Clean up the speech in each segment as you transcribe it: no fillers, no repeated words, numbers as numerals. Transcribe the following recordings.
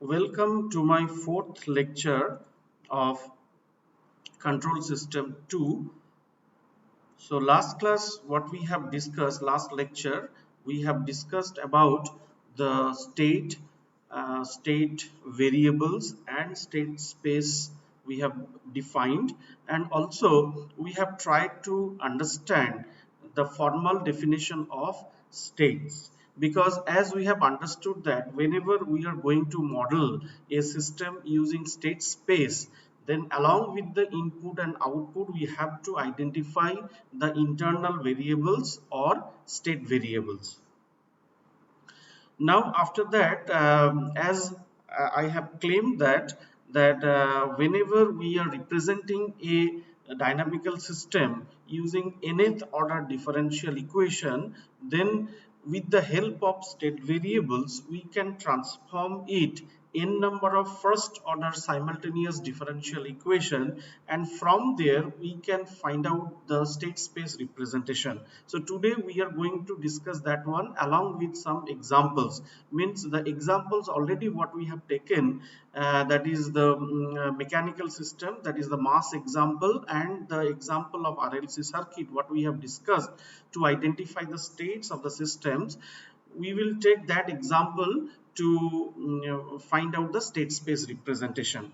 Welcome to my fourth lecture of Control System 2. So last class, what we have discussed, last lecture, we have discussed about the state variables and state space we have defined, and also we have tried to understand the formal definition of states, because as we have understood that whenever we are going to model a system using state space, then along with the input and output we have to identify the internal variables or state variables. Now after that, as I have claimed that whenever we are representing a dynamical system using nth order differential equation, then with the help of state variables we can transform it n number of first order simultaneous differential equation, and from there we can find out the state space representation. So today we are going to discuss that one along with some examples. Means the examples already what we have taken, that is the mechanical system, that is the mass example, and the example of RLC circuit what we have discussed to identify the states of the systems. We will take that example to find out the state space representation.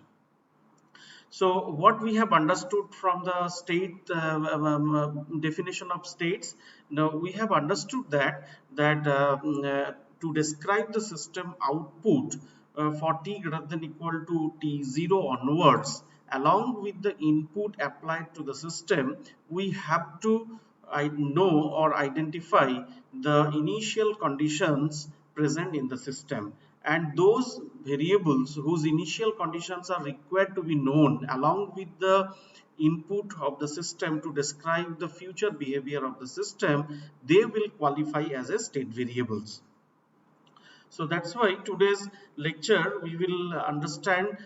So what we have understood from the state definition of states, now we have understood that to describe the system output for t greater than equal to t0 onwards, along with the input applied to the system, we have to know or identify the initial conditions present in the system, and those variables whose initial conditions are required to be known along with the input of the system to describe the future behavior of the system, they will qualify as a state variables. So that's why today's lecture we will understand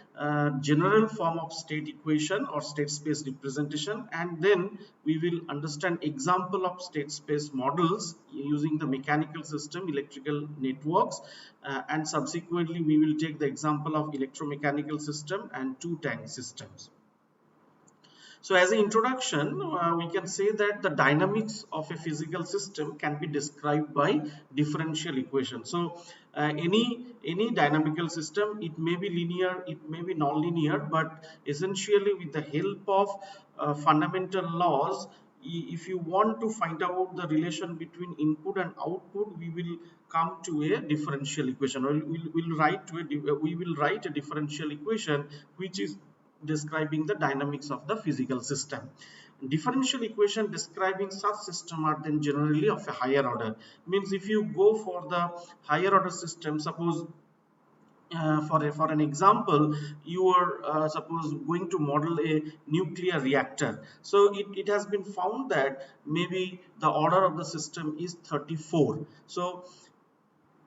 general form of state equation or state space representation, and then we will understand example of state space models using the mechanical system, electrical networks, and subsequently we will take the example of electromechanical system and two tank systems. So as an introduction, we can say that the dynamics of a physical system can be described by differential equation. So any dynamical system, it may be linear, it may be non-linear, but essentially with the help of fundamental laws, if you want to find out the relation between input and output, we will come to a differential equation, or we will write a differential equation which is describing the dynamics of the physical system. Differential equation describing such system are then generally of a higher order. Means if you go for the higher order system, suppose for an example, you are suppose going to model a nuclear reactor. So it has been found that maybe the order of the system is 34. So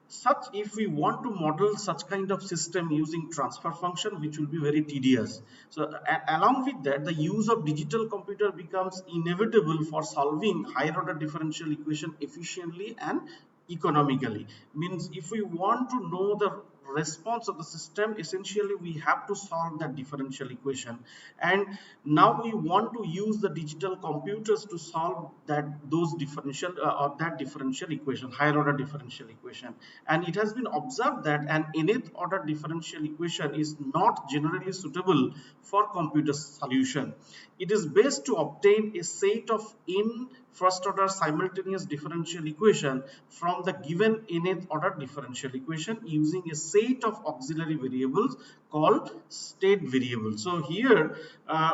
such, if we want to model such kind of system using transfer function, which will be very tedious. So along with that, the use of digital computer becomes inevitable for solving higher order differential equation efficiently and economically. Means if we want to know the response of the system, essentially we have to solve that differential equation, and now we want to use the digital computers to solve those differential or that differential equation, higher order differential equation. And it has been observed that an nth order differential equation is not generally suitable for computer solution. It is best to obtain a set of n first order simultaneous differential equation from the given nth order differential equation using a set of auxiliary variables called state variables. So here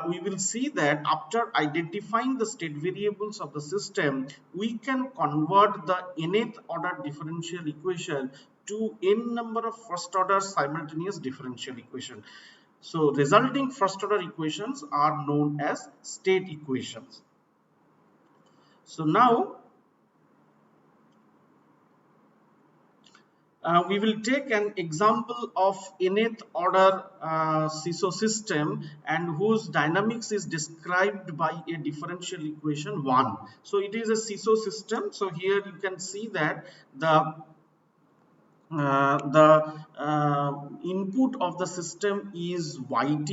we will see that after identifying the state variables of the system, we can convert the nth order differential equation to n number of first order simultaneous differential equation. So resulting first order equations are known as state equations. So now we will take an example of nth order seesaw system and whose dynamics is described by a differential equation 1. So it is a seesaw system. So here you can see that the input of the system is yt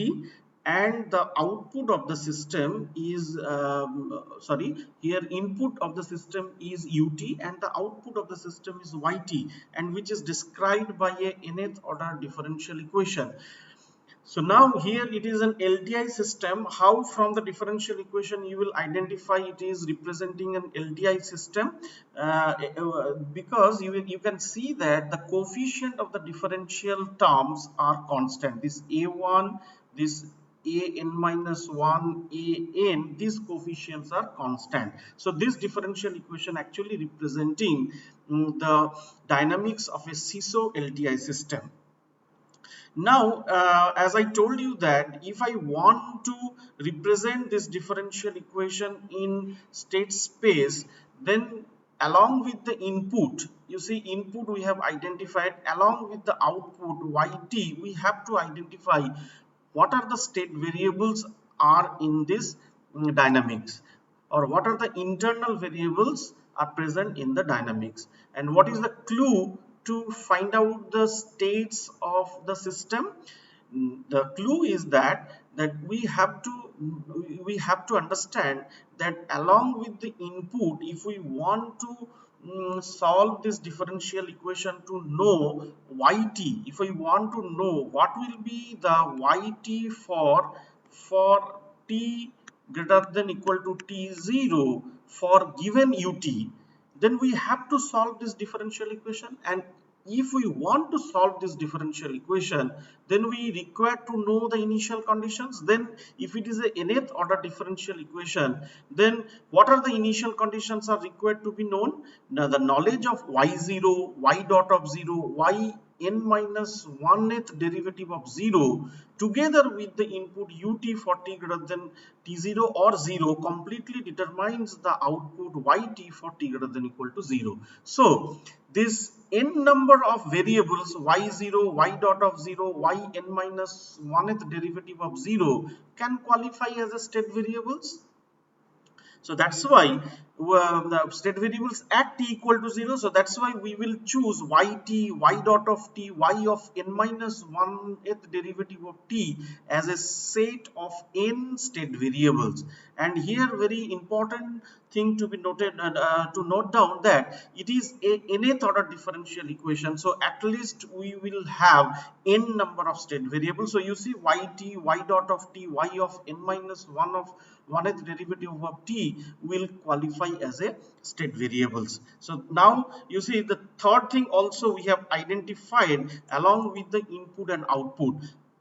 and the output of the system is sorry, here input of the system is ut and the output of the system is yt, and which is described by a nth order differential equation. So now here it is an LTI system. How from the differential equation you will identify it is representing an LTI system? Because you can see that the coefficient of the differential terms are constant. This A1, this an minus 1 an, these coefficients are constant. So this differential equation actually representing the dynamics of a seesaw LTI system. Now, as I told you that if I want to represent this differential equation in state space, then along with the input, you see input we have identified, along with the output yt, we have to identify what are the state variables are in this dynamics, or what are the internal variables are present in the dynamics, and what is the clue to find out the states of the system. The clue is that we have to understand that along with the input, if we want to solve this differential equation to know yt, if we want to know what will be the yt for t greater than equal to t0 for given ut, then we have to solve this differential equation. And if we want to solve this differential equation, then we require to know the initial conditions. Then if it is a nth order differential equation, then what are the initial conditions are required to be known? Now the knowledge of y0, y dot of 0, y n minus 1th derivative of 0 together with the input ut for t greater than t0 or 0 completely determines the output yt for t greater than equal to 0. So this n number of variables y0, y dot of 0, y n minus 1th derivative of 0 can qualify as a state variables. So that's why the state variables at t equal to 0. So that's why we will choose yt, y dot of t, y of n minus 1th derivative of t as a set of n state variables. And here very important thing to be noted, to note down that it is a nth order differential equation. So at least we will have n number of state variables. So you see yt, y dot of t, y of n minus 1 of 1th derivative of t will qualify as a state variables. So now you see the third thing also we have identified along with the input and output.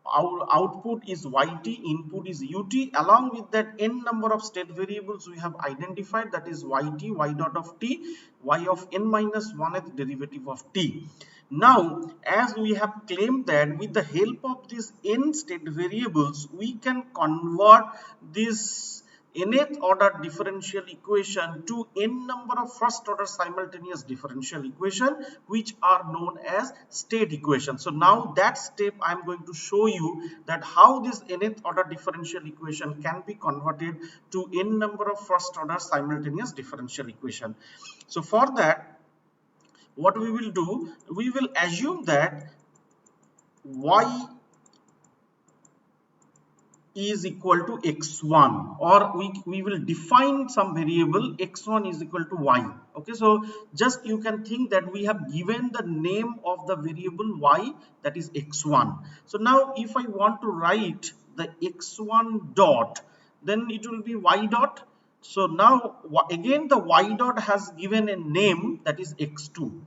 Our output is yt, input is ut, along with that n number of state variables we have identified, that is yt, y dot of t, y of n minus 1th derivative of t. Now, as we have claimed that with the help of these n state variables, we can convert this nth order differential equation to n number of first order simultaneous differential equation, which are known as state equation. So now that step I am going to show you that how this nth order differential equation can be converted to n number of first order simultaneous differential equation. So for that, what we will do, we will assume that y is equal to x1, or we will define some variable x1 is equal to y. Okay, so just you can think that we have given the name of the variable y, that is x1. So now if I want to write the x1 dot, then it will be y dot. So now again the y dot has given a name, that is x2.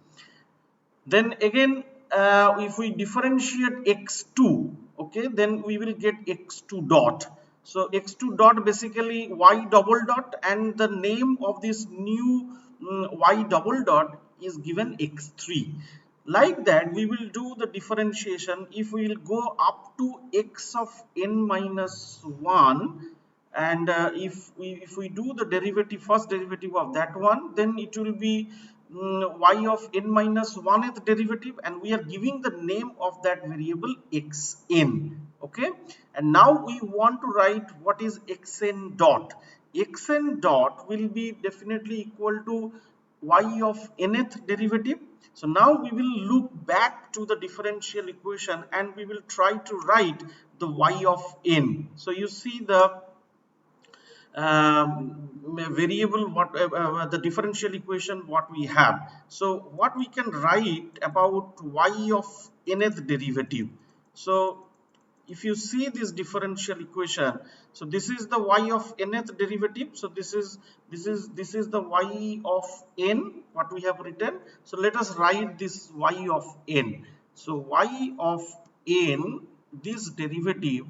Then again if we differentiate x2, okay, then we will get x2 dot. So x2 dot basically y double dot, and the name of this new y double dot is given x3. Like that we will do the differentiation. If we will go up to x of n minus 1, and if we do the derivative, first derivative of that one, then it will be y of n minus 1th derivative, and we are giving the name of that variable xn. Okay, and now we want to write what is xn dot. Xn dot will be definitely equal to y of nth derivative. So now we will look back to the differential equation and we will try to write the y of n. So you see the variable, what the differential equation what we have. So what we can write about y of nth derivative. So if you see this differential equation, so this is the y of nth derivative. So this is the y of n what we have written. So let us write this y of n. So y of n, this derivative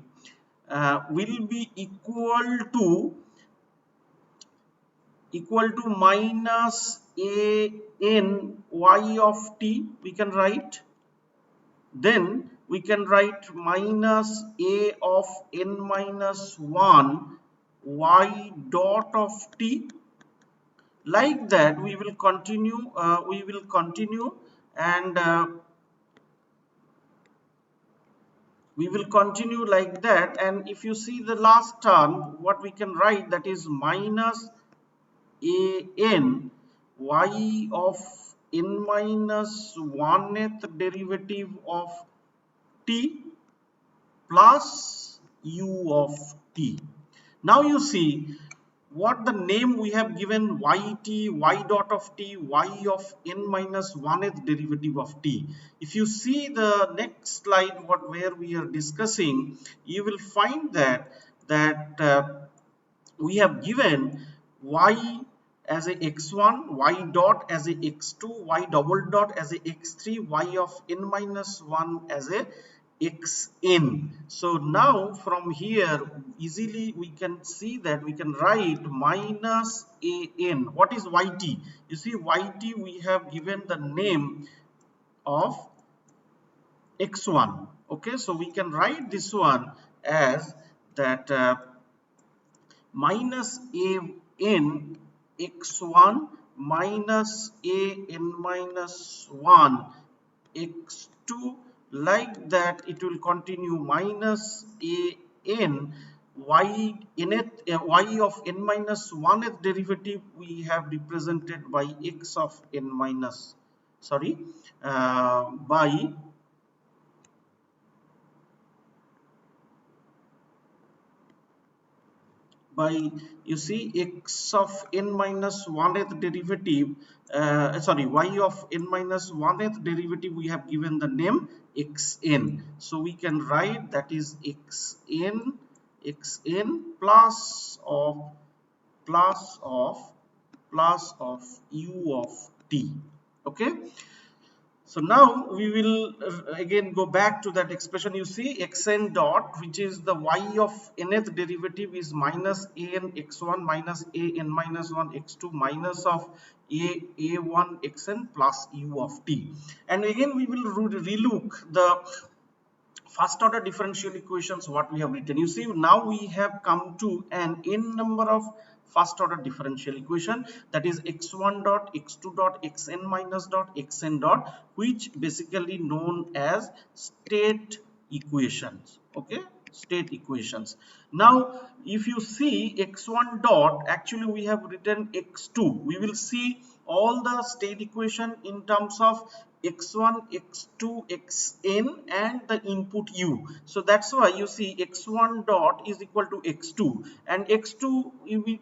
will be equal to minus a n y of t, we can write. Then we can write minus a of n minus 1 y dot of t. Like that we will continue and we will continue like that. And if you see the last term, what we can write, that is minus a n y of n minus 1th derivative of t plus u of t. Now you see what the name we have given, yt, y dot of t, y of n minus 1th derivative of t. If you see the next slide, where we are discussing, you will find that we have given y as a x1, y dot as a x2, y double dot as a x3, y of n minus 1 as a xn. So now from here easily we can see that we can write minus an. What is yt? You see yt, we have given the name of x1. Okay, so we can write this one as that minus a n x1 minus a n minus 1 x2. Like that it will continue minus a n y y of n minus 1th derivative we have represented by x of n minus, sorry, by you see x of n minus 1th derivative, sorry, y of n minus 1th derivative we have given the name xn. So we can write that is xn plus of u of t. Okay, so now we will again go back to that expression. You see xn dot, which is the y of nth derivative, is minus an x1 minus an minus 1 x2 minus of a1 xn plus u of t. And again we will relook the first order differential equations what we have written. You see now we have come to an n number of first order differential equation, that is x1 dot, x2 dot, xn minus dot, xn dot, which basically known as state equations. Okay, state equations. Now if you see x1 dot, actually we have written x2. We will see all the state equation in terms of x1, x2, xn and the input u. So that's why you see x1 dot is equal to x2, and x2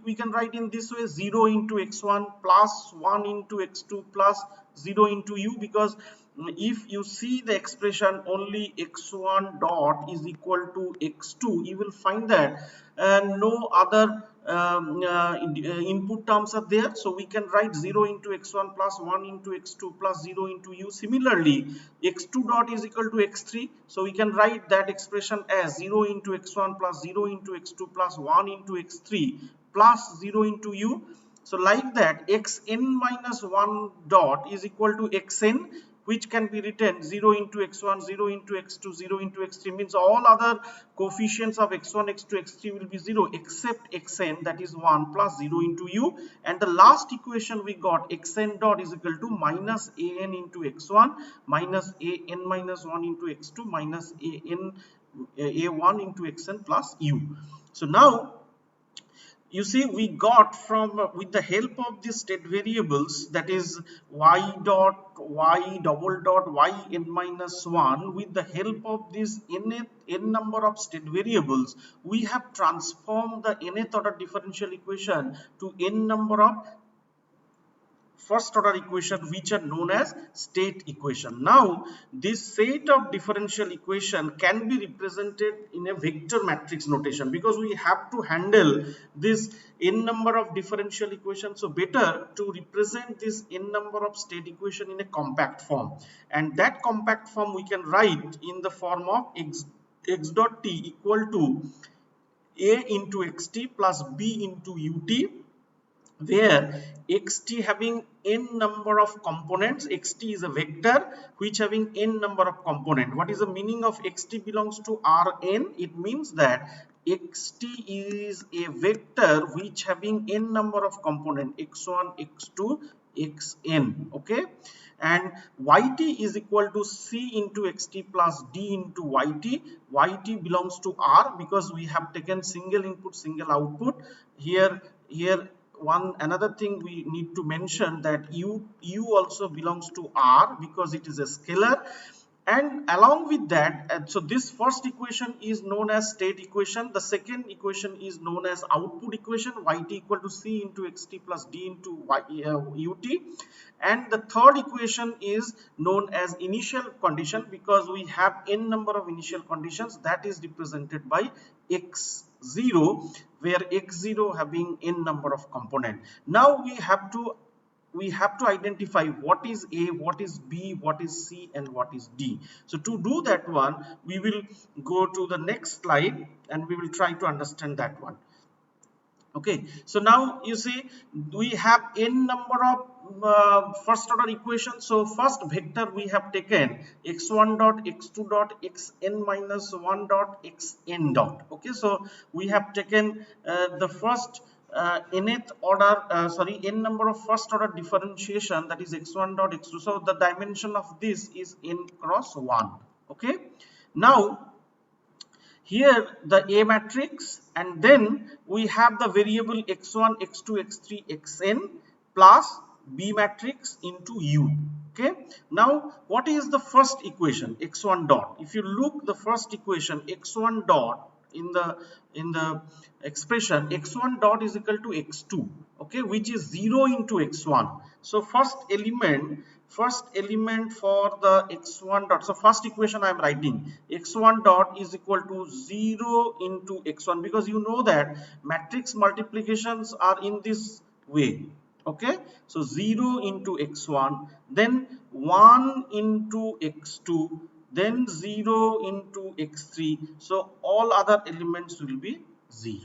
we can write in this way: 0 into x1 plus 1 into x2 plus 0 into u, because if you see the expression only x1 dot is equal to x2, you will find that no other input terms are there. So we can write 0 into x1 plus 1 into x2 plus 0 into u. Similarly, x2 dot is equal to x3, so we can write that expression as 0 into x1 plus 0 into x2 plus 1 into x3 plus 0 into u. So like that, xn minus 1 dot is equal to xn, which can be written 0 into x1, 0 into x2, 0 into x3, means all other coefficients of x1, x2, x3 will be 0 except xn, that is 1 plus 0 into u. And the last equation we got, xn dot is equal to minus an into x1 minus an minus 1 into x2 minus a1 into xn plus u. So now you see, we got from with the help of these state variables, that is y dot y double dot y n minus 1, with the help of this n number of state variables, we have transformed the nth order differential equation to n number of first order equation, which are known as state equation. Now this set of differential equation can be represented in a vector matrix notation, because we have to handle this n number of differential equations. So better to represent this n number of state equation in a compact form, and that compact form we can write in the form of x dot t equal to a into xt plus b into ut, where xt having n number of components. Xt is a vector which having n number of component. What is the meaning of xt belongs to Rn? It means that xt is a vector which having n number of component, x1 x2 xn. Okay, and yt is equal to c into xt plus d into yt. Yt belongs to R because we have taken single input single output. Here one another thing we need to mention, that u also belongs to R because it is a scalar. And along with that, so this first equation is known as state equation. The second equation is known as output equation, yt equal to c into xt plus d into ut. And the third equation is known as initial condition, because we have n number of initial conditions, that is represented by x0, where x0 having n number of component. Now we have to identify what is A, what is B, what is C, and what is D. So to do that one, we will go to the next slide and we will try to understand that one. Okay, so now you see we have n number of first order equations. So first vector we have taken x1 dot x2 dot xn minus 1 dot xn dot. Okay, so we have taken the first nth order n number of first order differentiation, that is x1 dot x2. So the dimension of this is n cross 1. Okay, now here the A matrix, and then we have the variable x1 x2 x3 xn plus B matrix into u. Okay, now what is the first equation? X1 dot. If you look the first equation, x1 dot, in the expression, x1 dot is equal to x2, okay, which is 0 into x1. So first element for the x1 dot, so first equation I am writing x1 dot is equal to 0 into x1, because you know that matrix multiplications are in this way. Okay, so 0 into x1, then 1 into x2, then 0 into x3. So all other elements will be 0.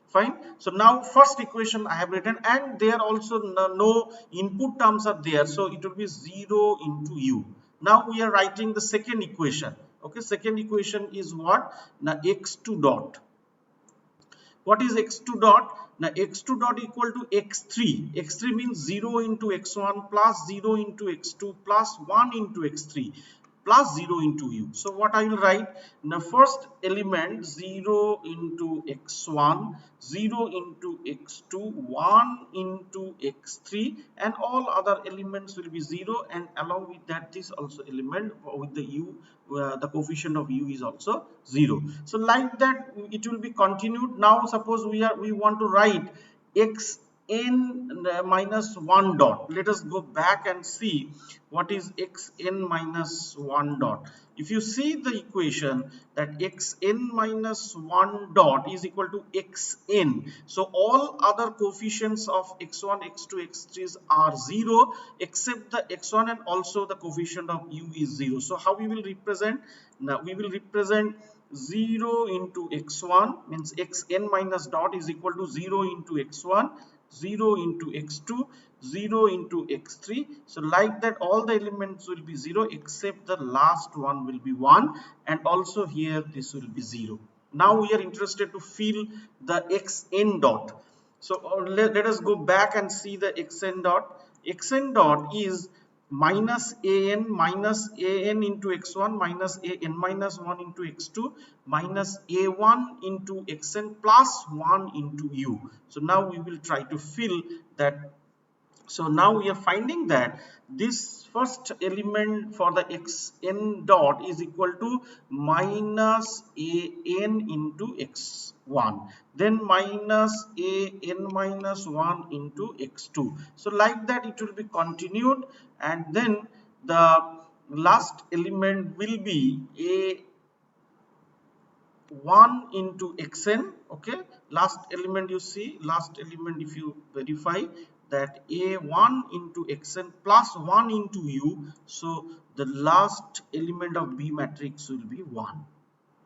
Fine. So now first equation I have written, and there also no input terms are there, so it will be 0 into u. Now we are writing the second equation. Okay, second equation is what? Now x2 dot. What is x2 dot? Now x2 dot equal to x3. x3 means 0 into x1 plus 0 into x2 plus 1 into x3 plus 0 into u. So what I will write? Now first element 0 into x1, 0 into x2, 1 into x3, and all other elements will be 0, and along with that this also element with the u, the coefficient of u is also 0. So like that it will be continued. Now suppose we want to write xn minus 1 dot. Let us go back and see what is xn minus 1 dot. If you see the equation, that xn minus 1 dot is equal to xn, so all other coefficients of x1 x2 x3 are 0 except the x1, and also the coefficient of u is 0. So how we will represent? Now we will represent 0 into x1 means xn minus dot is equal to 0 into x1, 0 into x2, 0 into x3. So like that all the elements will be 0 except the last one will be 1, and also here this will be 0. Now we are interested to fill the xn dot. So let us go back and see the xn dot. Xn dot is minus an into x1 minus an minus 1 into x2 minus a1 into xn plus 1 into u. So now we will try to fill that. So now we are finding that this first element for the xn dot is equal to minus an into x1, then minus an minus 1 into x2. So like that it will be continued, and then the last element will be a 1 into xn. Okay, last element, you see, last element, if you verify that a1 into xn plus 1 into u, so the last element of B matrix will be 1.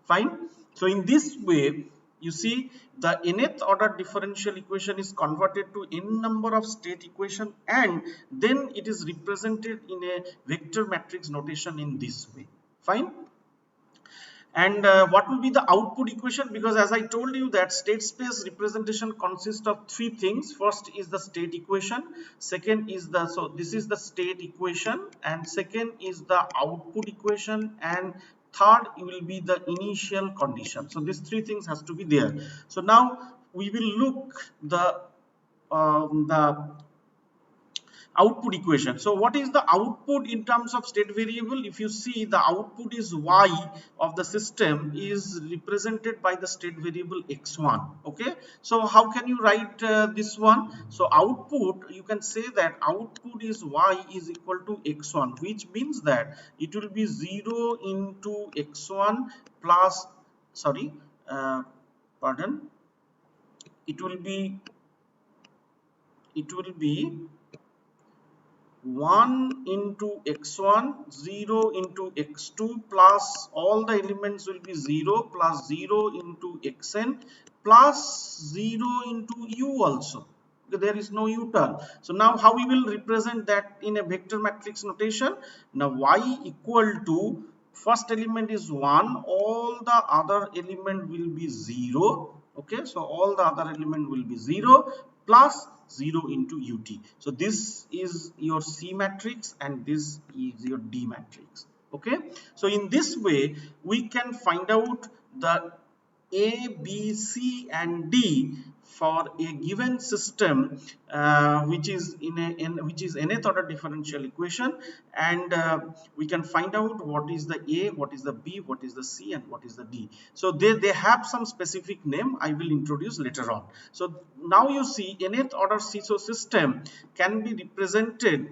Fine. So in this way, you see, the nth order differential equation is converted to n number of state equation, and then it is represented in a vector matrix notation in this way. Fine. And what will be the output equation? Because as I told you that state space representation consists of three things. First is the state equation, second is the, so this is the state equation, and second is the output equation, and third will be the initial condition. So these three things has to be there. So now we will look the output equation. So what is the output in terms of state variable? If you see, the output is y of the system is represented by the state variable x1. Okay, so how can you write this one? So output, you can say that output is y is equal to x1, which means that it will be 0 into x1 plus, sorry, pardon, it will be 1 into x1, 0 into x2, plus all the elements will be 0 plus 0 into xn plus 0 into u also. Okay, there is no u-turn. So now how we will represent that in a vector matrix notation? Now y equal to, first element is 1, all the other element will be 0. Okay, so all the other element will be 0 plus 0 into ut. So this is your C matrix and this is your D matrix. Okay, so in this way we can find out the A, B, C and D for a given system which is which is nth order differential equation, and we can find out what is the A, what is the B, what is the C and what is the D. So they have some specific name I will introduce later on. So now you see, nth order CISO system can be represented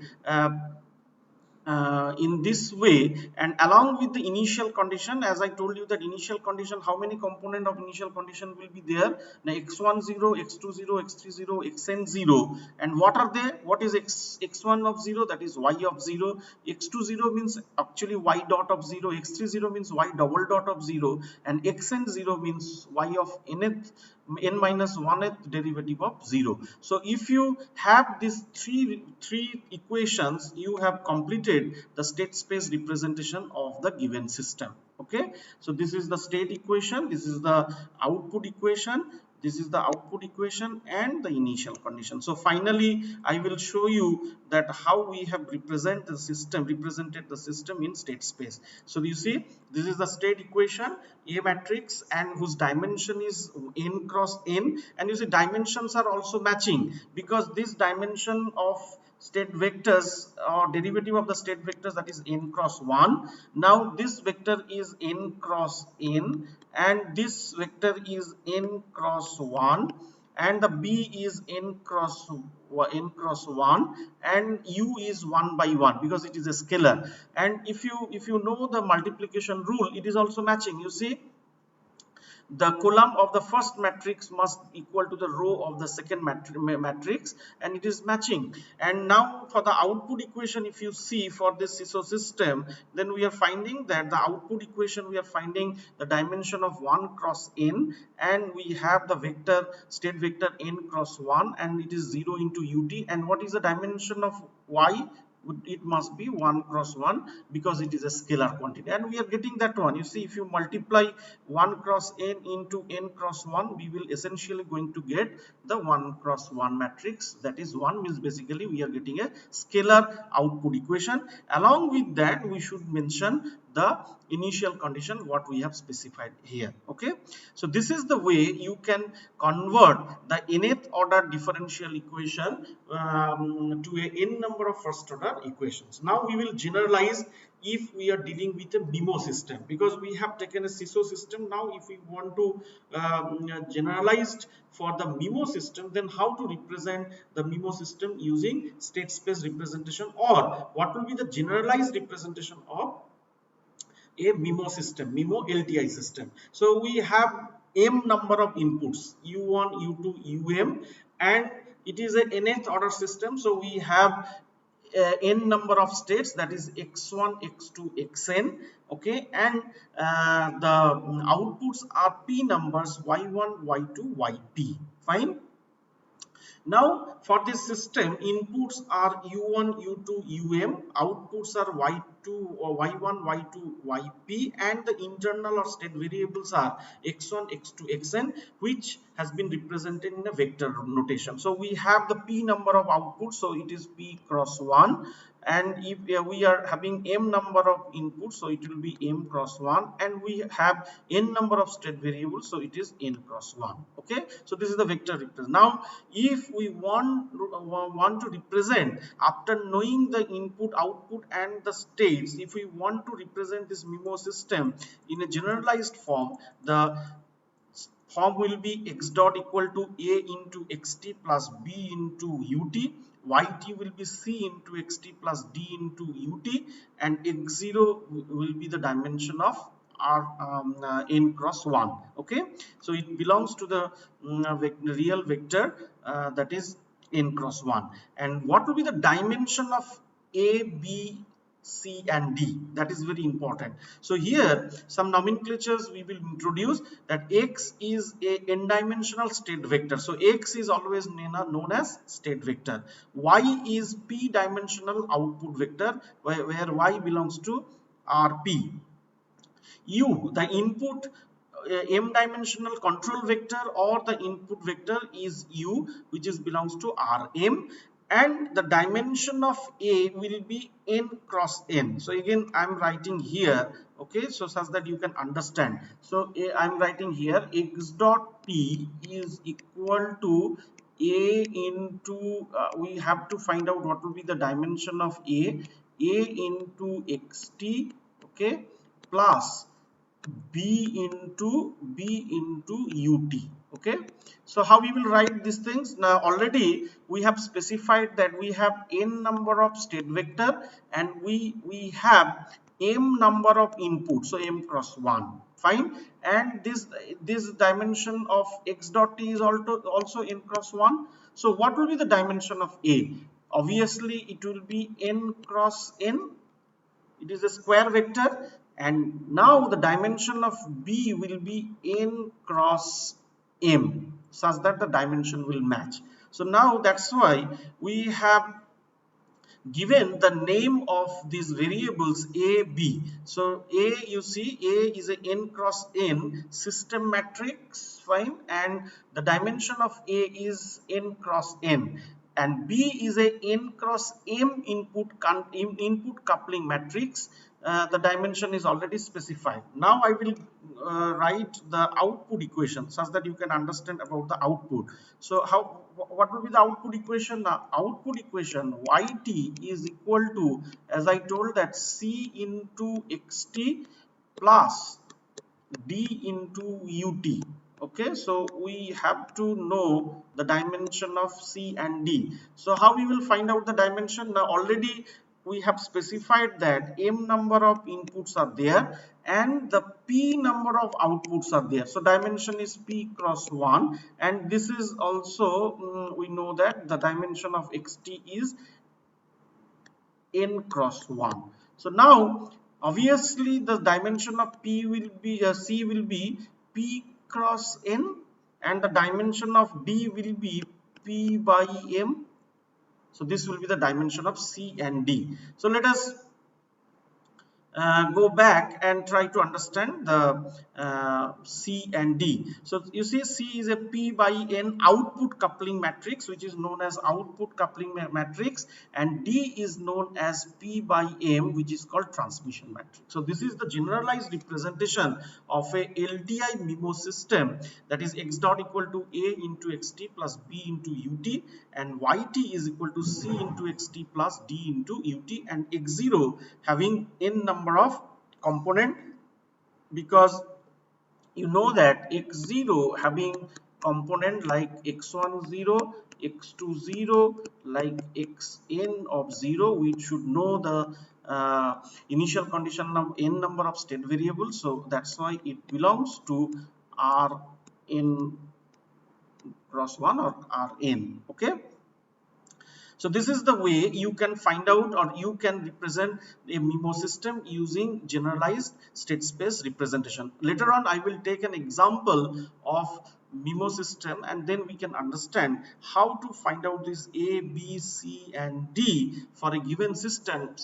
in this way, and along with the initial condition, as I told you that initial condition, how many component of initial condition will be there? Now x1 0, x2 0, x3 0, xn 0, and what are they? What is x1 of 0? That is y of 0. x2 0 means actually y dot of 0. x3 0 means y double dot of 0, and xn 0 means y of nth n minus 1th derivative of 0. So if you have these three equations, you have completed the state space representation of the given system. Okay, so this is the state equation, this is the output equation, this is the output equation and the initial condition. So finally I will show you that how we have represented the system in state space. So you see, this is the state equation, A matrix, and whose dimension is n cross n, and you see dimensions are also matching, because this dimension of state vectors or derivative of the state vectors, that is n cross 1. Now this vector is n cross n, and this vector is n cross 1, and the B is n cross 1, and u is 1 by 1 because it is a scalar. And if you know the multiplication rule, it is also matching. You see, the column of the first matrix must equal to the row of the second matrix, and it is matching. And now for the output equation, if you see for this CISO system, then we are finding that the output equation, we are finding the dimension of 1 cross n, and we have the vector, state vector n cross 1, and it is 0 into ut. And what is the dimension of y? it must be 1 cross 1 because it is a scalar quantity, and we are getting that one. You see, if you multiply 1 cross n into n cross 1, we will essentially going to get the 1 cross 1 matrix. That is 1 means basically we are getting a scalar output equation. Along with that, we should mention the initial condition what we have specified here. Okay, so this is the way you can convert the nth order differential equation to a n number of first order equations. Now we will generalize if we are dealing with a MIMO system, because we have taken a CISO system. Now if we want to generalized for the MIMO system, then how to represent the MIMO system using state space representation, or what will be the generalized representation of a MIMO system, MIMO LTI system. So we have m number of inputs, u1, u2, um, and it is a nth order system. So we have n number of states, that is x1, x2, xn. Okay, and the outputs are p numbers, y1, y2, yp. Fine. Now for this system, inputs are u1, u2, um, outputs are y2 or y1, y2, yp, and the internal or state variables are x1, x2, xn, which has been represented in a vector notation. So we have the p number of outputs, so it is p cross 1, and if we are having m number of inputs, so it will be m cross 1, and we have n number of state variables, so it is n cross 1. Okay, so this is the vector representation. Now if we want to represent, after knowing the input, output and the states, if we want to represent this MIMO system in a generalized form, the form will be x dot equal to a into xt plus b into ut, yt will be c into xt plus d into ut, and x0 will be the dimension of n cross 1. Okay, so it belongs to the real vector, that is n cross 1. And what will be the dimension of a, b, C and D? That is very important. So here some nomenclatures we will introduce, that X is a n-dimensional state vector. So X is always known as state vector. Y is p-dimensional output vector, where Y belongs to Rp. U, the input m-dimensional control vector or the input vector is U, which is belongs to Rm, and the dimension of A will be n cross n. So again I am writing here, okay, so such that you can understand. So I am writing here x dot p is equal to A into we have to find out what will be the dimension of A into xt, okay, plus b into ut. Okay, so how we will write these things? Now already we have specified that we have n number of state vector, and we have m number of inputs, so m cross 1. Fine. And this dimension of x dot t is also n cross 1. So what will be the dimension of A? Obviously it will be n cross n. It is a square vector, and now the dimension of B will be n cross m, such that the dimension will match. So now that's why we have given the name of these variables A, B. So A, you see, A is a n cross n system matrix, fine, and the dimension of A is n cross n, and B is a n cross m input coupling matrix. The dimension is already specified. Now I will write the output equation such that you can understand about the output. So what will be the output equation? The output equation yt is equal to, as I told, that c into xt plus d into ut. Okay, so we have to know the dimension of c and d. So how we will find out the dimension? Now already we have specified that m number of inputs are there and the p number of outputs are there. So dimension is p cross 1, and this is also we know that the dimension of xt is n cross 1. So now obviously the dimension of p will be c will be p cross n, and the dimension of d will be p by m. So this will be the dimension of C and D. So let us go back and try to understand the C and D. So you see, C is a P by N output coupling matrix, which is known as output coupling matrix, and D is known as P by M, which is called transmission matrix. So this is the generalized representation of a LTI MIMO system, that is x dot equal to A into xt plus B into ut, and yt is equal to C into xt plus D into ut, and x0 having n number of component, because you know that x0 having component like x1 0, x2 0, like xn of 0, we should know the initial condition of n number of state variables. So that's why it belongs to Rn cross 1 or Rn. Okay. So this is the way you can find out, or you can represent a MIMO system using generalized state space representation. Later on I will take an example of MIMO system, and then we can understand how to find out this A, B, C and D for a given system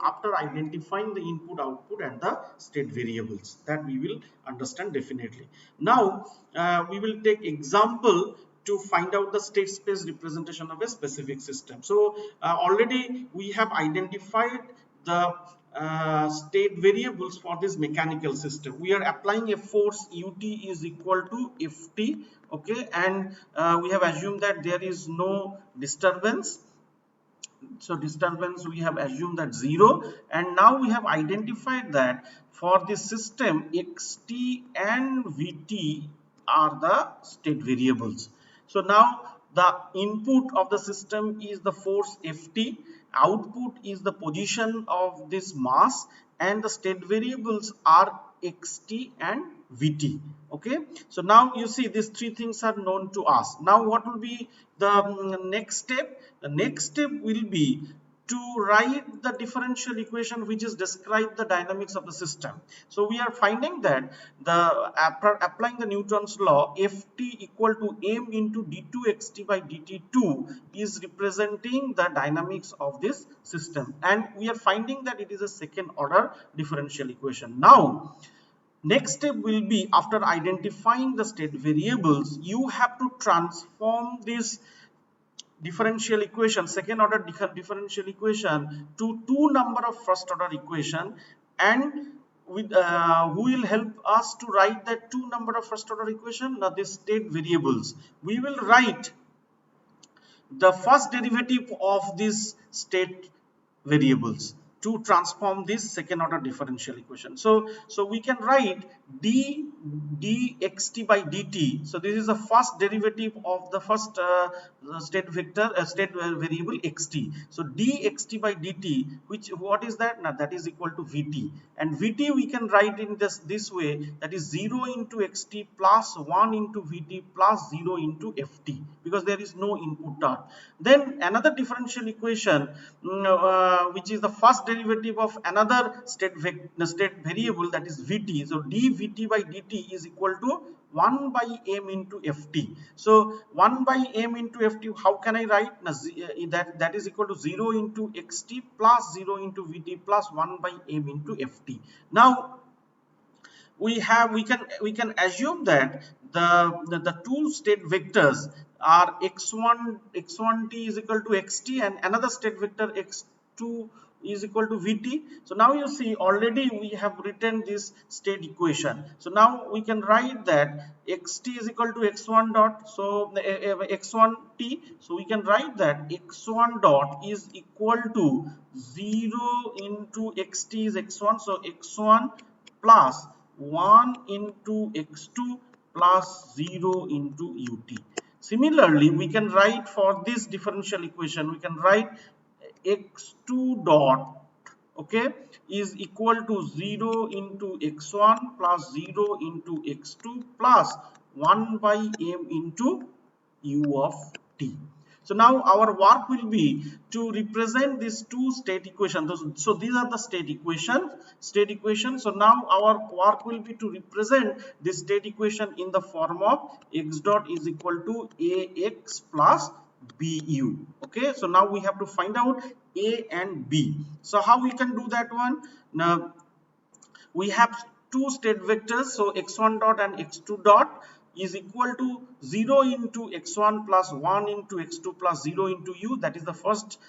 after identifying the input, output and the state variables. That we will understand definitely. Now we will take example to find out the state space representation of a specific system. So already we have identified the state variables for this mechanical system. We are applying a force ut is equal to ft, okay, and we have assumed that there is no disturbance. So disturbance we have assumed that 0, and now we have identified that for the system xt and vt are the state variables. So now the input of the system is the force ft, output is the position of this mass, and the state variables are xt and vt. Okay, so now you see these three things are known to us. Now what will be the next step? The next step will be to write the differential equation which is describe the dynamics of the system. So we are finding that applying the Newton's law, ft equal to m into d2 xt by dt2 is representing the dynamics of this system, and we are finding that it is a second order differential equation. Now next step will be, after identifying the state variables, you have to transform this differential equation, second order differential equation, to two number of first order equation, and with who will help us to write that two number of first order equation? Now the state variables, we will write the first derivative of these state variables to transform this second order differential equation. So we can write dxt by dt. So this is the first derivative of the first state variable xt. So dxt by dt, which what is that? Now that is equal to vt, and vt we can write in this way, that is 0 into xt plus 1 into vt plus 0 into ft, because there is no input term. Then another differential equation which is the first derivative of another state variable, that is vt. So dvt by dt is equal to 1 by m into ft. So 1 by m into ft, how can I write? Now, that is equal to 0 into xt plus 0 into vt plus 1 by m into ft. Now we can assume that the two state vectors are x1t is equal to xt, and another state vector x2 is equal to vt. So now you see already we have written this state equation. So now we can write that xt is equal to x1 dot, so x1t, so we can write that x1 dot is equal to 0 into xt is x1, so x1 plus 1 into x2 plus 0 into ut. Similarly, we can write for this differential equation, we can write x2 dot, okay, is equal to 0 into x1 plus 0 into x2 plus 1 by m into u of t. So now our work will be to represent these two state equations. So these are the state equation. So now our work will be to represent this state equation in the form of x dot is equal to ax plus BU. Okay, so now we have to find out A and B. So how we can do that one? Now we have two state vectors, so x1 dot and x2 dot is equal to 0 into x1 plus 1 into x2 plus 0 into u. That is the first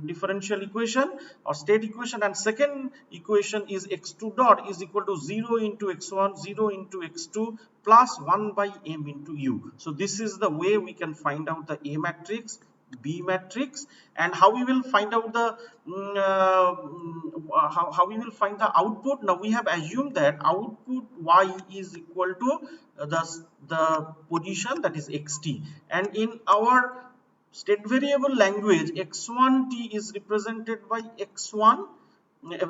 differential equation or state equation, and second equation is x2 dot is equal to 0 into x1, 0 into x2 plus 1 by m into u. So this is the way we can find out the A matrix, B matrix, and how we will find out the how we will find the output. Now we have assumed that output y is equal to the position, that is xt, and in our state variable language x1t is represented by x1,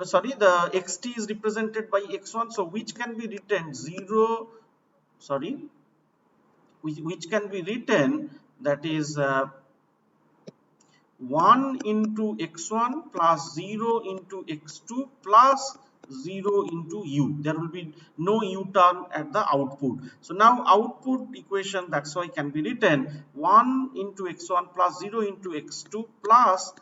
sorry, the xt is represented by x1, so which can be written 0, sorry, which can be written, that is 1 into x1 plus 0 into x2 plus 0 into u. There will be no u term at the output. So now output equation, that's why can be written 1 into x1 plus 0 into x2 plus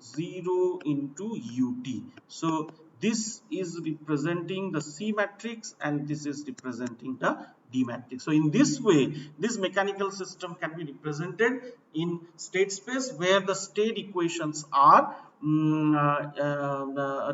0 into ut. So this is representing the C matrix and this is representing the D matrix. So in this way, this mechanical system can be represented in state space where the state equations are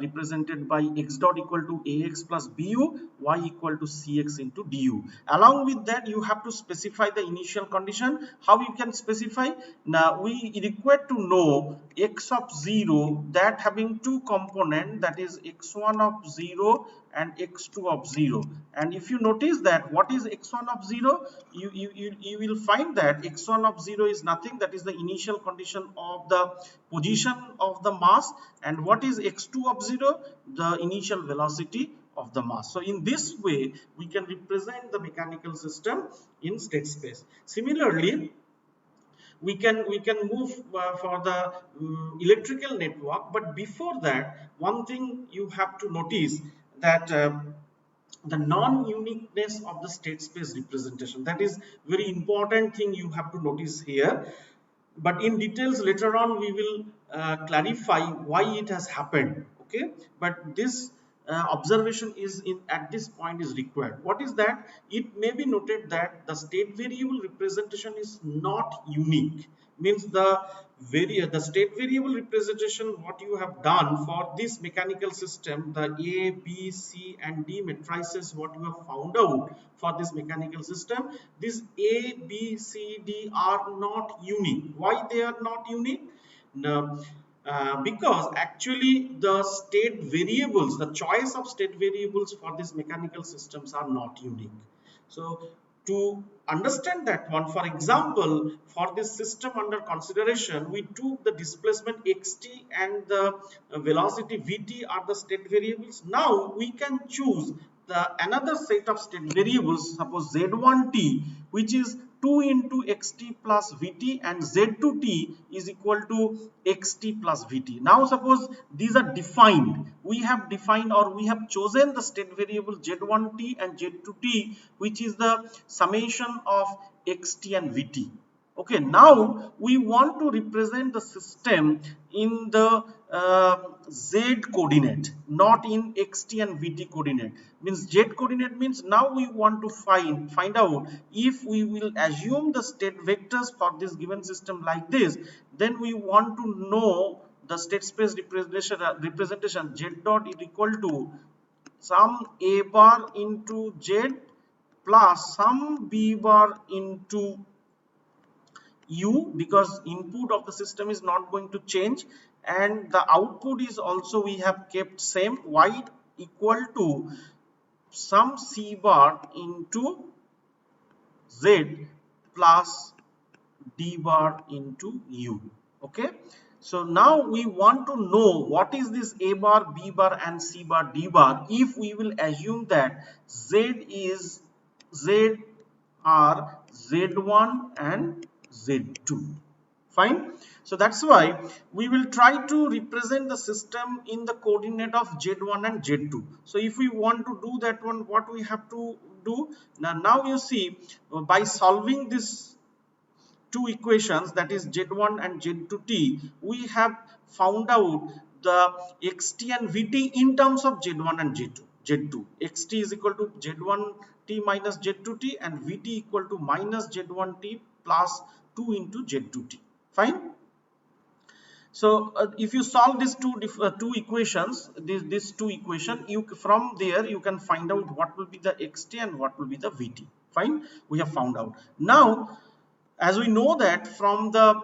represented by x dot equal to ax plus bu, y equal to cx into du. Along with that, you have to specify the initial condition. How you can specify? Now we require to know x of 0 that having two component, that is x1 of 0 and x2 of 0. And if you notice that what is x1 of 0, you will find that x1 of 0 is nothing, that is the initial condition of the position of the mass, and what is x2 of 0, the initial velocity of the mass. So in this way we can represent the mechanical system in state space. Similarly, we can move for the electrical network, but before that, one thing you have to notice, that the non-uniqueness of the state space representation, that is very important thing you have to notice here. But in details later on we will clarify why it has happened. Okay, but this observation is in at this point is required. What is that? It may be noted that the state variable representation is not unique, means the state variable representation what you have done for this mechanical system, the A, B, C and D matrices what you have found out for this mechanical system, this A, B, C, D are not unique. Why they are not unique? Now, because actually the state variables, the choice of state variables for these mechanical systems are not unique. So to understand that one, for example, for this system under consideration, we took the displacement xt and the velocity vt are the state variables. Now we can choose the another set of state variables, suppose z1t, which is 2 into xt plus vt, and z2t is equal to xt plus vt. Now suppose these are defined, we have defined or we have chosen the state variable z1t and z2t, which is the summation of xt and vt. Okay, now we want to represent the system in the z coordinate, not in xt and vt coordinate. Means z coordinate means now we want to find out if we will assume the state vectors for this given system like this, then we want to know the state space representation z dot is equal to some a bar into z plus some b bar into u, because input of the system is not going to change, and the output is also we have kept same, y equal to some c bar into z plus d bar into u. Okay, so now we want to know what is this a bar, b bar and c bar, d bar, if we will assume that z are z1 and z2. Fine. So that's why we will try to represent the system in the coordinate of z1 and z2. So if we want to do that one, what we have to do now, you see, by solving this two equations, that is Z1 and Z2t, we have found out the xt and vt in terms of Z1 and Z2. Xt is equal to Z1t minus Z2t and vt equal to minus Z1t plus 2 into Z2t. Fine. So if you solve these two equations, these two equation, you from there you can find out what will be the xt and what will be the vt. Fine, we have found out. Now, as we know that from the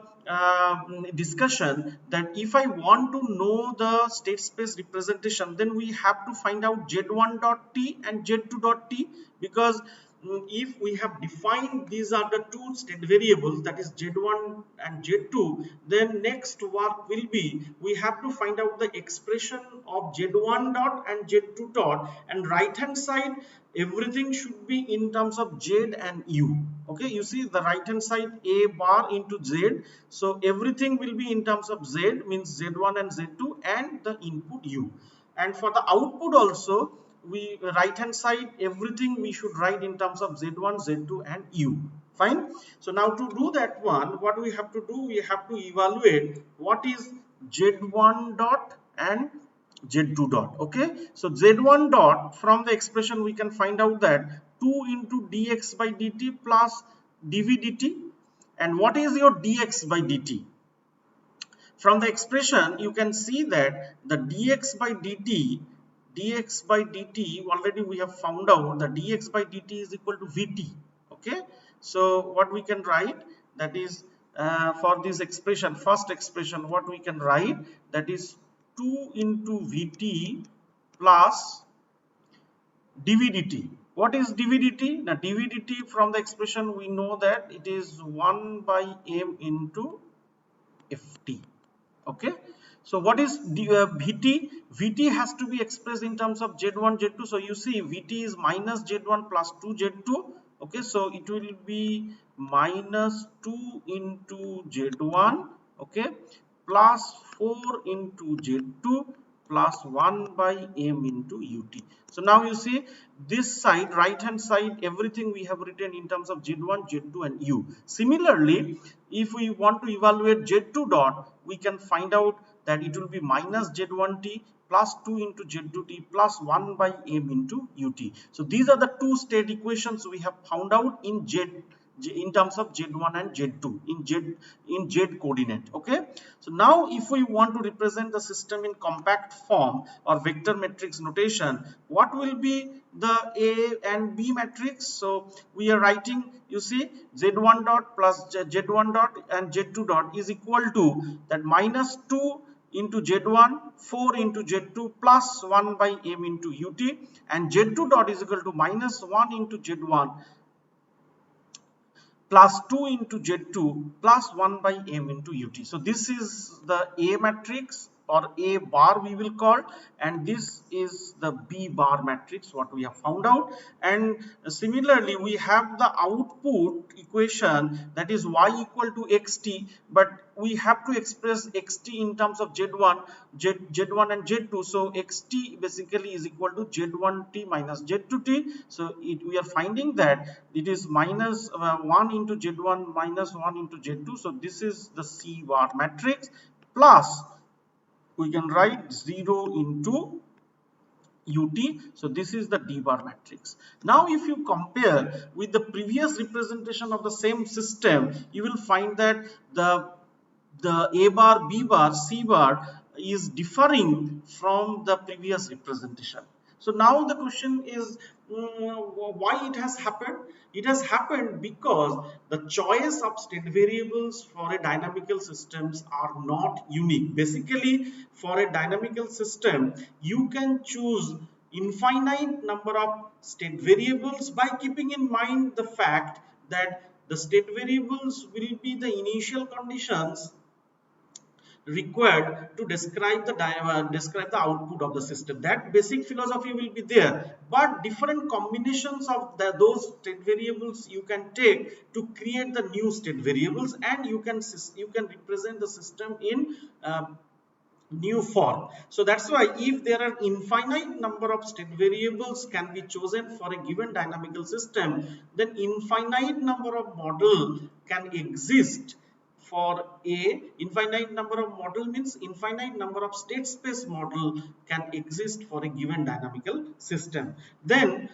discussion, that if I want to know the state space representation, then we have to find out Z1 dot t and Z2 dot t, because if we have defined these are the two state variables, that is Z1 and Z2, then next work will be we have to find out the expression of Z1 dot and Z2 dot, and right hand side everything should be in terms of Z and U. Okay, you see the right hand side A bar into Z, so everything will be in terms of Z, means Z1 and Z2, and the input U. And for the output also, we right hand side everything we should write in terms of Z1, Z2 and U. Fine. So now to do that one, what we have to do, we have to evaluate what is Z1 dot and Z2 dot. Okay, so Z1 dot, from the expression we can find out that 2 into dx by dt plus dv dt. And what is your dx by dt? From the expression you can see that the dx by dt already we have found out the dx by dt is equal to vt. Okay, so what we can write, that is for this expression, first expression, what we can write, that is 2 into vt plus dv dt. What is dv dt? Now dv dt, from the expression we know that it is 1 by m into ft. Okay, so what is vt? Vt has to be expressed in terms of z1 z2, so you see vt is minus z1 plus 2 z2. Okay, so it will be minus 2 into z1, okay, plus 4 into z2 plus 1 by m into ut. So now you see this side, right hand side, everything we have written in terms of z1, z2 and u. Similarly, if we want to evaluate z2 dot, we can find out that it will be minus z1t plus 2 into z2t plus 1 by m into ut. So these are the two state equations we have found out in in terms of z1 and z2 in z coordinate. Okay, so now if we want to represent the system in compact form or vector matrix notation, what will be the A and B matrix? So we are writing, you see, z1 dot plus z1 dot and z2 dot is equal to that minus 2 into z1, 4 into z2 plus 1 by m into ut, and z2 dot is equal to minus 1 into z1 plus 2 into z2 plus 1 by m into ut. So this is the A matrix or A bar we will call, and this is the B bar matrix what we have found out. And similarly we have the output equation, that is y equal to xt, but we have to express xt in terms of z1 and z2, so xt basically is equal to z1t minus z2t. So we are finding that it is minus 1 into z1 minus 1 into z2, so this is the C bar matrix, plus we can write 0 into ut, so this is the D bar matrix. Now if you compare with the previous representation of the same system, you will find that the A bar, B bar, C bar is differing from the previous representation. So now the question is, why it has happened? It has happened because the choice of state variables for a dynamical systems are not unique. Basically, for a dynamical system, you can choose infinite number of state variables by keeping in mind the fact that the state variables will be the initial conditions required to describe the output of the system. That basic philosophy will be there, but different combinations of those state variables you can take to create the new state variables, and you can represent the system in new form. So that's why if there are infinite number of state variables can be chosen for a given dynamical system, then infinite number of model can exist for a infinite number of model means infinite number of state space model can exist for a given dynamical system. Then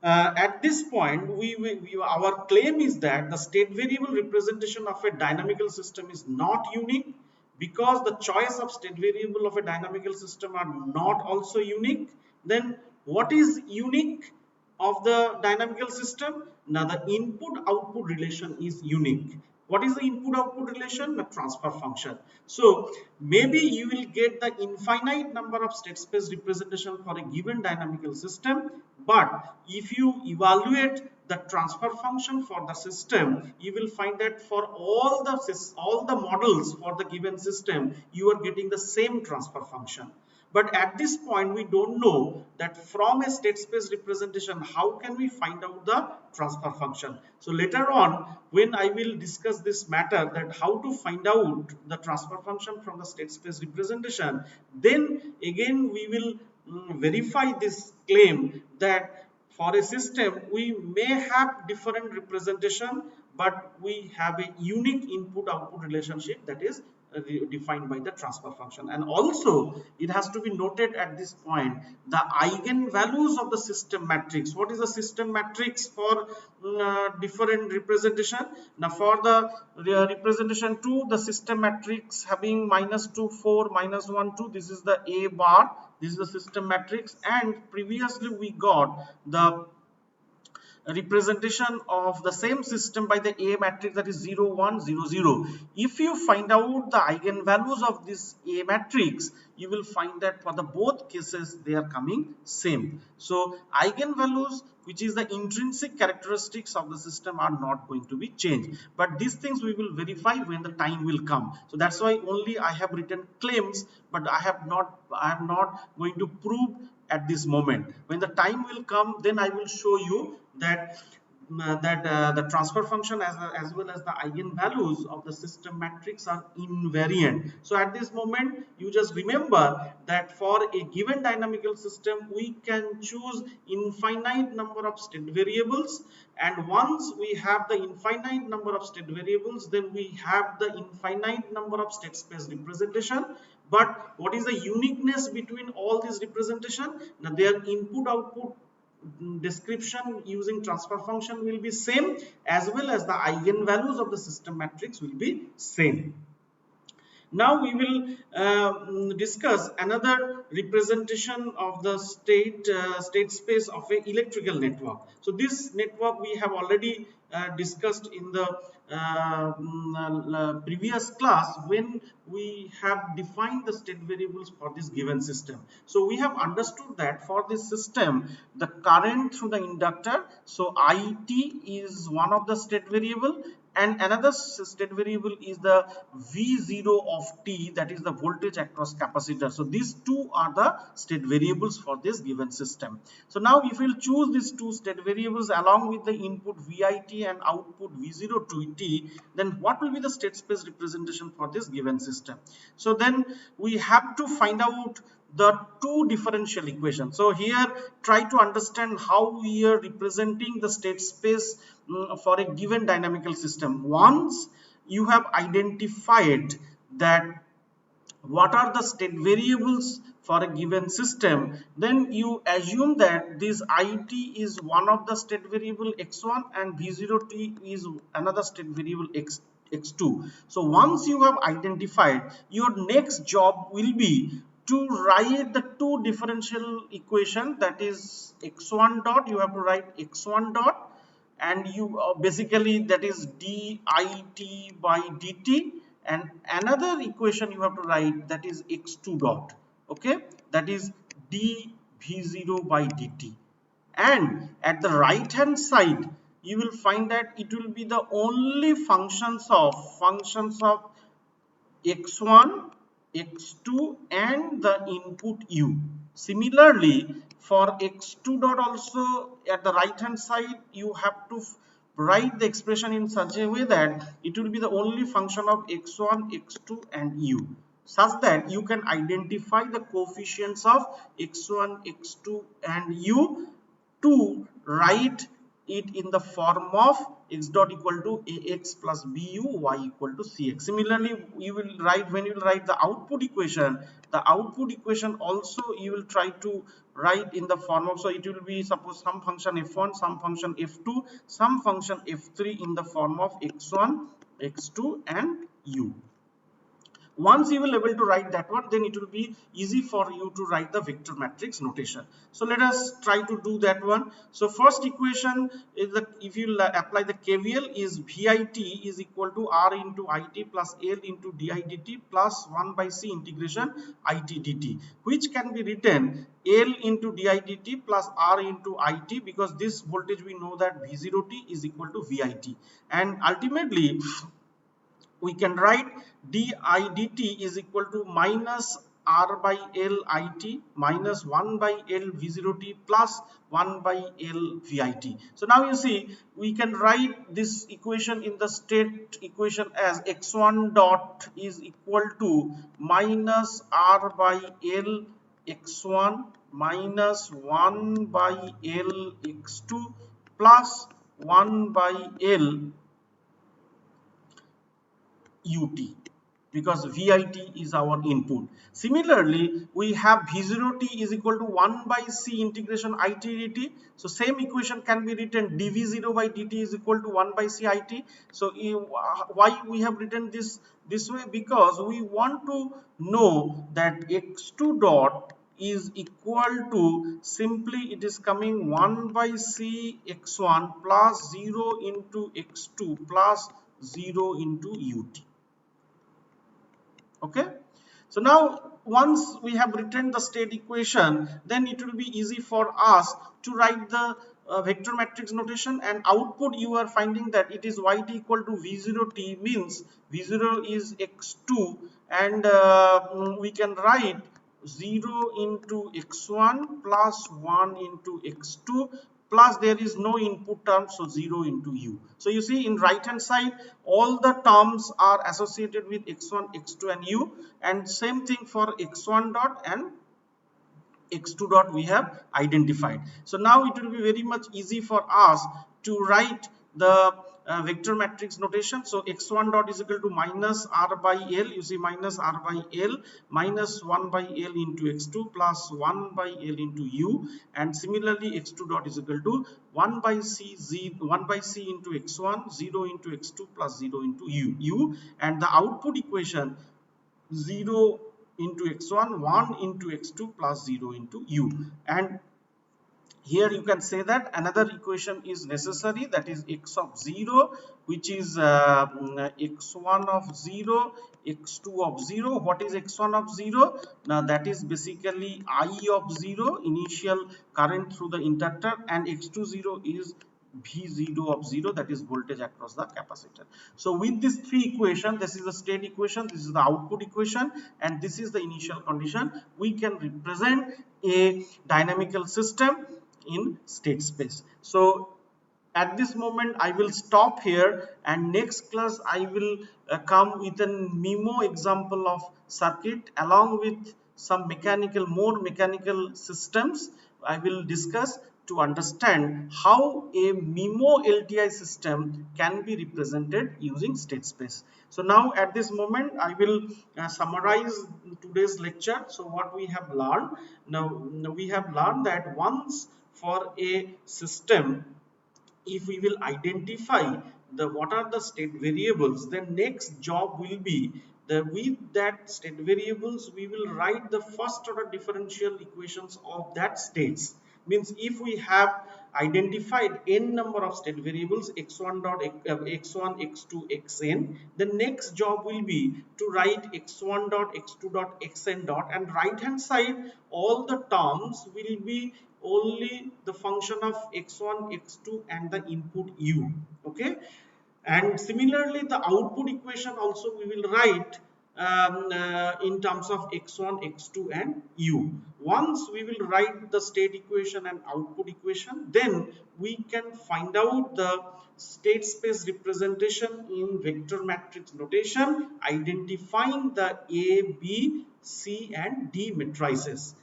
at this point, our claim is that the state variable representation of a dynamical system is not unique because the choice of state variable of a dynamical system are not also unique. Then what is unique of the dynamical system? Now the input output relation is unique. What is the input output relation? The transfer function. So maybe you will get the infinite number of state space representation for a given dynamical system, but if you evaluate the transfer function for the system, you will find that for all the models for the given system, you are getting the same transfer function. But at this point, we don't know that from a state space representation, how can we find out the transfer function? So later on, when I will discuss this matter, that how to find out the transfer function from the state space representation, then again we will verify this claim that for a system we may have different representation, but we have a unique input output relationship that is defined by the transfer function. And also it has to be noted at this point the eigenvalues of the system matrix. What is the system matrix for different representation? Now for the representation 2, the system matrix having -2 4 -1 2, this is the A bar, this is the system matrix. And previously we got the representation of the same system by the A matrix, that is 0 1 0 0. If you find out the eigenvalues of this A matrix, you will find that for the both cases they are coming same. So eigenvalues, which is the intrinsic characteristics of the system, are not going to be changed, but these things we will verify when the time will come. So that's why only I have written claims, but I am not going to prove at this moment. When the time will come, then I will show you that the transfer function as well as the eigenvalues of the system matrix are invariant. So at this moment you just remember that for a given dynamical system we can choose infinite number of state variables, and once we have the infinite number of state variables, then we have the infinite number of state space representation. But what is the uniqueness between all these representation? Now their input output description using transfer function will be same, as well as the eigenvalues of the system matrix will be same. Now we will discuss another representation of the state space of a electrical network. So this network we have already discussed in the previous class when we have defined the state variables for this given system. So we have understood that for this system the current through the inductor, so IT is one of the state variable, and another state variable is the V0 of T, that is the voltage across capacitor. So these two are the state variables for this given system. So now if we will choose these two state variables along with the input VIT and output V0 to T, then what will be the state space representation for this given system? So then we have to find out the two differential equations. So here try to understand how we are representing the state space for a given dynamical system. Once you have identified that what are the state variables for a given system, then you assume that this IT is one of the state variable x1 and V0t is another state variable x2. So once you have identified, your next job will be to write the two differential equation, that is x1 dot, you have to write x1 dot, and you basically that is dit by dt, and another equation you have to write, that is x2 dot, okay, that is dv0 by dt. And at the right hand side you will find that it will be the only functions of x1, x2 and the input u. Similarly, for x2 dot also at the right hand side you have to write the expression in such a way that it will be the only function of x1, x2 and u. such that you can identify the coefficients of x1, x2 and u to write it in the form of x dot equal to ax plus bu, y equal to cx. Similarly, you will write, when you will write the output equation also you will try to write in the form of, so it will be, suppose, some function f1, some function f2, some function f3 in the form of x1, x2 and u. Once you will able to write that one, then it will be easy for you to write the vector matrix notation. So let us try to do that one. So first equation is that if you apply the KVL, is VIT is equal to R into IT plus L into DIdt plus 1 by C integration IT dt, which can be written L into DIdt plus R into IT, because this voltage we know that V0t is equal to VIT, and ultimately we can write didt is equal to minus r by l it minus 1 by l v0t plus 1 by l vit. So now you see, we can write this equation in the state equation as x1 dot is equal to minus r by l x1 minus 1 by l x2 plus 1 by l ut, because VIT is our input. Similarly, we have V0t is equal to 1 by C integration IT dt. So same equation can be written dV0 by dt is equal to 1 by C IT. So why we have written this way? Because we want to know that x2 dot is equal to, simply it is coming 1 by C x1 plus 0 into x2 plus 0 into ut. Okay, so now once we have written the state equation, then it will be easy for us to write the vector matrix notation, and output you are finding that it is yt equal to v0t, means v0 is x2, and we can write 0 into x1 plus 1 into x2 plus there is no input term, so 0 into u. So you see, in right hand side all the terms are associated with x1, x2 and u, and same thing for x1 dot and x2 dot we have identified. So now it will be very much easy for us to write the vector matrix notation. So x1 dot is equal to minus r by l, you see, minus r by l minus 1 by l into x2 plus 1 by l into u, and similarly x2 dot is equal to 1 by c 1 by c into x1, 0 into x2 plus 0 into u, and the output equation 0 into x1, 1 into x2 plus 0 into u. And here you can say that another equation is necessary, that is x of 0, which is x1 of 0, x2 of 0. What is x1 of 0? Now that is basically I of 0, initial current through the inductor, and x2 0 is V0 of 0, that is voltage across the capacitor. So with these three equations, this is the state equation, this is the output equation, and this is the initial condition, we can represent a dynamical system in state space. So at this moment I will stop here, and next class I will come with a memo example of circuit along with some more mechanical systems I will discuss to understand how a MIMO LTI system can be represented using state space. So now at this moment I will summarize today's lecture. So what we have learned, now we have learned that once for a system, if we will identify the what are the state variables, then next job will be that with that state variables we will write the first order differential equations of that states. Means if we have identified n number of state variables x1 dot x1, x2, xn, the next job will be to write x1 dot x2 dot xn dot, and right hand side all the terms will be only the function of x1, x2 and the input u. Okay, and similarly the output equation also we will write in terms of x1, x2 and u. Once we will write the state equation and output equation, then we can find out the state space representation in vector matrix notation, identifying the A, B, C and D matrices.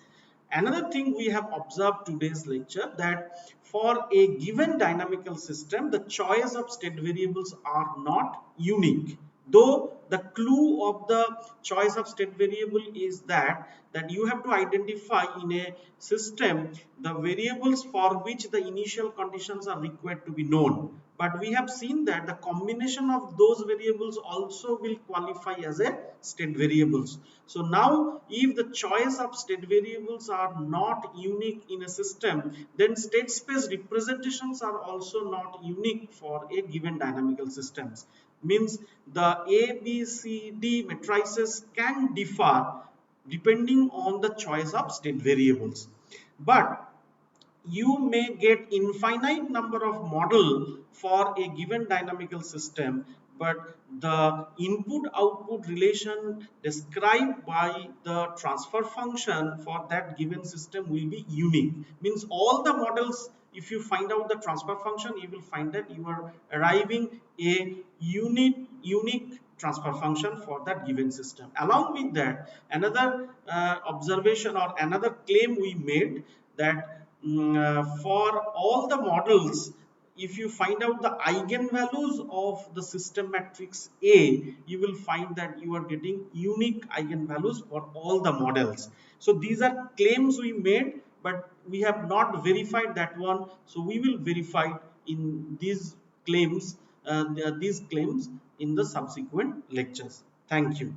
Another thing we have observed today's lecture, that for a given dynamical system, the choice of state variables are not unique. Though the clue of the choice of state variable is that you have to identify in a system the variables for which the initial conditions are required to be known. But we have seen that the combination of those variables also will qualify as a state variables. So now if the choice of state variables are not unique in a system, then state space representations are also not unique for a given dynamical systems. Means the A, B, C, D matrices can differ depending on the choice of state variables. But you may get infinite number of model for a given dynamical system, but the input output relation described by the transfer function for that given system will be unique. Means all the models, if you find out the transfer function, you will find that you are arriving a unique transfer function for that given system. Along with that, another observation or another claim we made, that for all the models, if you find out the eigenvalues of the system matrix A, you will find that you are getting unique eigenvalues for all the models. So these are claims we made, but we have not verified that one. So we will verify in these claims in the subsequent lectures. Thank you.